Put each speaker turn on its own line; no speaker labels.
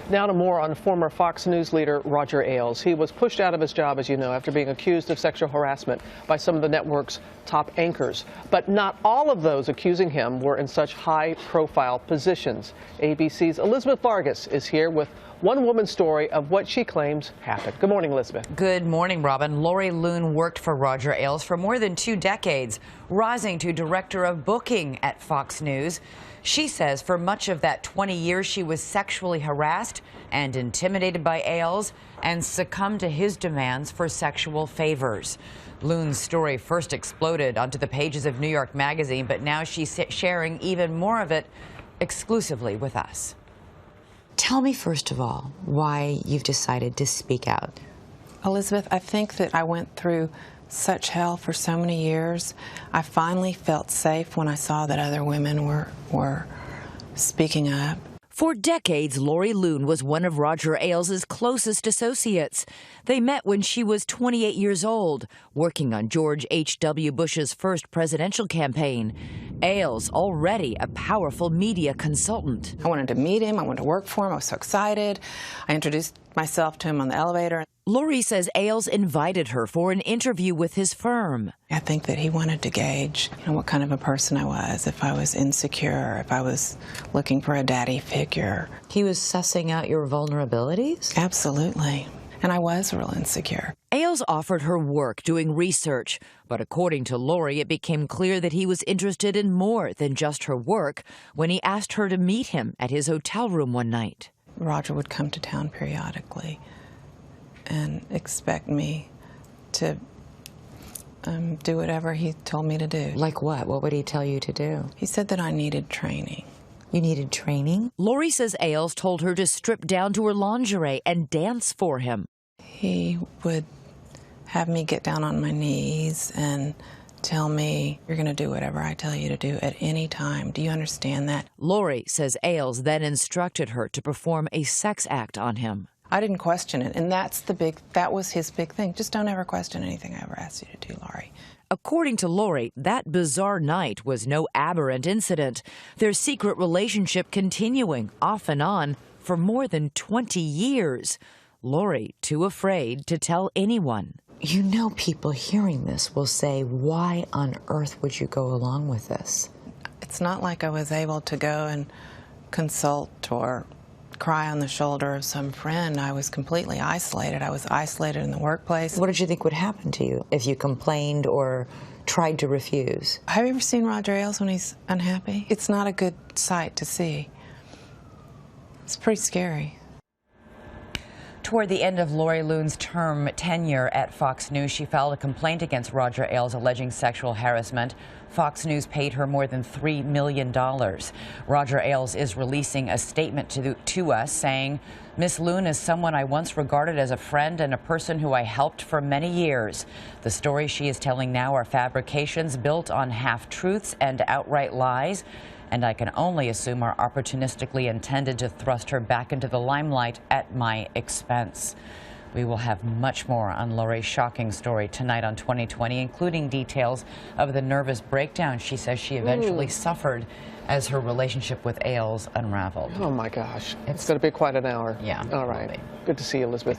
Now to more on former Fox News leader Roger Ailes. He was pushed out of his job, as you know, after being accused of sexual harassment by some of the network's top anchors. But not all of those accusing him were in such high-profile positions. ABC's Elizabeth Vargas is here with one woman's story of what she claims happened. Good morning, Elizabeth.
Good morning, Robin. Lori Loon worked for Roger Ailes for more than 2 decades, rising to director of booking at Fox News. She says for much of that 20 years she was sexually harassed and intimidated by Ailes and succumbed to his demands for sexual favors. Loon's story first exploded onto the pages of New York Magazine, but now she's sharing even more of it exclusively with us.
Tell me, first of all, why you've decided to speak out.
Elizabeth, I think that I went through such hell for so many years. I finally felt safe when I saw that other women were speaking up.
For decades, Lori Loon was one of Roger Ailes' closest associates. They met when she was 28 years old, working on George H.W. Bush's first presidential campaign. Ailes, already a powerful media consultant.
I wanted to meet him. I wanted to work for him. I was so excited. I introduced myself to him on the elevator.
Lori says Ailes invited her for an interview with his firm.
I think that he wanted to gauge, what kind of a person I was, if I was insecure, if I was looking for a daddy figure.
He was sussing out your vulnerabilities?
Absolutely. And I was real insecure.
Ailes offered her work doing research, but according to Lori, it became clear that he was interested in more than just her work when he asked her to meet him at his hotel room one night.
Roger would come to town periodically and expect me to do whatever he told me to do.
Like what? What would he tell you to do?
He said that I needed training.
You needed training?
Lori says Ailes told her to strip down to her lingerie and dance for him.
He would have me get down on my knees and tell me, you're going to do whatever I tell you to do at any time. Do you understand that?
Lori says Ailes then instructed her to perform a sex act on him.
I didn't question it, and that was his big thing. Just don't ever question anything I ever asked you to do, Lori.
According to Lori, that bizarre night was no aberrant incident. Their secret relationship continuing off and on for more than 20 years. Lori too afraid to tell anyone.
You know, people hearing this will say, why on earth would you go along with this?
It's not like I was able to go and consult or cry on the shoulder of some friend. I was completely isolated. I was isolated in the workplace.
What did you think would happen to you if you complained or tried to refuse?
Have you ever seen Roger Ailes when he's unhappy? It's not a good sight to see. It's pretty scary.
Toward the end of Lori Loon's tenure at Fox News, she filed a complaint against Roger Ailes alleging sexual harassment. Fox News paid her more than $3 million. Roger Ailes is releasing a statement to us saying, "Miss Loon is someone I once regarded as a friend and a person who I helped for many years. The stories she is telling now are fabrications built on half-truths and outright lies, and I can only assume are opportunistically intended to thrust her back into the limelight at my expense." We will have much more on Lori's shocking story tonight on 2020, including details of the nervous breakdown she says she eventually suffered as her relationship with Ailes unraveled.
Oh, my gosh. It's going to be quite an hour.
Yeah.
All right. Good to see you, Elizabeth.